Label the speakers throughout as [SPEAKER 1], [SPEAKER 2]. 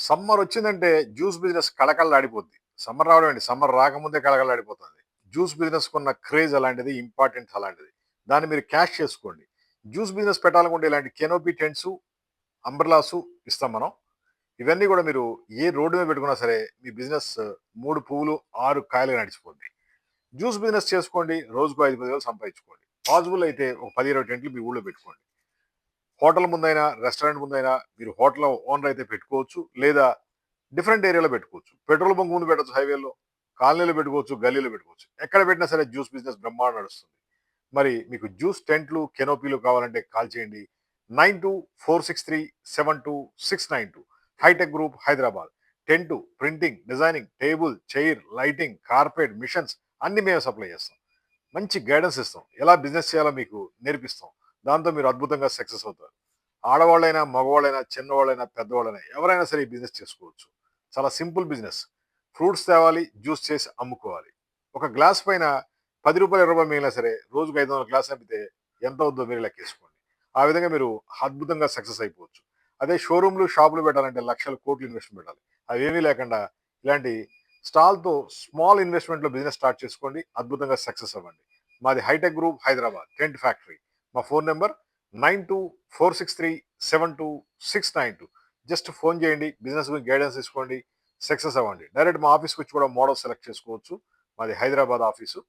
[SPEAKER 1] Summer వచ్చిందంటే juice business కళకళలాడిపోద్ది. Summer రావడం ఏంటి, సమ్మర్ రాకముందే కళకళలాడిపోతుంది. జ్యూస్ బిజినెస్‌కున్న క్రేజ్ అలాంటిది, ఇంపార్టెన్స్ అలాంటిది. దాన్ని మీరు క్యాష్ చేసుకోండి. జ్యూస్ బిజినెస్ పెట్టాలనుకుంటే ఇలాంటి కెనోపీ టెంట్సు, అంబ్రెల్లాసు ఇస్తాం మనం. ఇవన్నీ గూడా మీరు ఏ రోడ్డు మీద పెట్టుకున్నా సరే మీ బిజినెస్ 3 పువ్వులు 6 కాయలుగా నడిచిపోద్ది. జ్యూస్ బిజినెస్ చేసుకోండి. రోజుకో 5, 10 వేలు సంపాదించుకోండి. పాసిబుల్ అయితే ఒక 10, 20 టెంట్లు మీ ఊళ్ళో పెట్టుకోండి. హోటల్ ముందైనా, రెస్టారెంట్ ముందైనా మీరు హోటల్ ఓనర్ అయితే పెట్టుకోవచ్చు. లేదా డిఫరెంట్ ఏరియాలో పెట్టుకోవచ్చు. పెట్రోల్ బంక్ ముందు పెట్టొచ్చు హైవేలో. కాలనీలో పెట్టుకోవచ్చు, గల్లీలో పెట్టుకోవచ్చు. ఎక్కడ పెట్టినా సరే జ్యూస్ బిజినెస్ బ్రహ్మాండంగా నడుస్తుంది. మరి మీకు జ్యూస్ టెంట్లు, కెనోపీలు కావాలంటే కాల్ చేయండి. 9246372692 Hitech Group Hyderabad. Tent, printing, designing, table, chair, lighting, carpet, machines అన్నీ మేము సప్లై చేస్తాం. మంచి గైడెన్స్ ఇస్తాం. ఎలా బిజినెస్ చేయాలో మీకు నేర్పిస్తాం. దాంతో మీరు అద్భుతంగా సక్సెస్ అవుతారు. ఆడవాళ్ళైనా, మగవాళ్ళైనా, చిన్నవాళ్ళైనా, పెద్దవాళ్ళైనా ఎవరైనా సరే ఈ బిజినెస్ చేసుకోవచ్చు. చాలా సింపుల్ బిజినెస్. ఫ్రూట్స్ తేవాలి, జ్యూస్ చేసి అమ్ముకోవాలి. ఒక గ్లాస్ పైన రూ. 10, రూ. 20 మిగిలినా సరే రోజుకు 500 గ్లాసులు అమ్మితే ఎంత అవుద్దో మీరు లెక్కేసుకోండి. ఆ విధంగా మీరు అద్భుతంగా సక్సెస్ అయిపోవచ్చు. అదే షోరూమ్‌లు, షాపులు పెట్టాలంటే లక్షలు, కోట్లు ఇన్వెస్ట్‌మెంట్ పెట్టాలి. అవేమీ లేకుండా ఇలాంటి స్టాల్‌తో స్మాల్ ఇన్వెస్ట్‌మెంట్‌లో బిజినెస్ స్టార్ట్ చేసుకోండి. అద్భుతంగా సక్సెస్ అవ్వండి. మాది Hitech Group Hyderabad tent factory. మా ఫోన్ నంబర్ 9246372692. జస్ట్ ఫోన్ చేయండి. బిజినెస్ గురించి గైడెన్స్ తీసుకోండి. సక్సెస్ అవ్వండి. డైరెక్ట్ మా ఆఫీస్‌కి వచ్చి కూడా మోడల్ సెలెక్ట్ చేసుకోవచ్చు. మాది హైదరాబాద్ ఆఫీసు.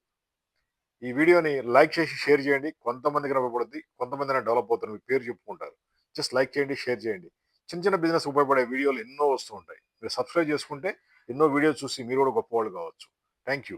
[SPEAKER 1] ఈ వీడియోని లైక్ చేసి షేర్ చేయండి. కొంతమందికి ఉపయోగపడుద్ది. కొంతమందైనా డెవలప్ అవుతారు. మీ పేరు చెప్పుకుంటారు. జస్ట్ లైక్ చేయండి, షేర్ చేయండి. చిన్న చిన్న బిజినెస్ ఉపయోగపడే వీడియోలు ఎన్నో వస్తూ ఉంటాయి. మీరు సబ్స్క్రైబ్ చేసుకుంటే ఎన్నో వీడియోస్ చూసి మీరు కూడా గొప్పవాళ్ళు కావచ్చు. Thank you.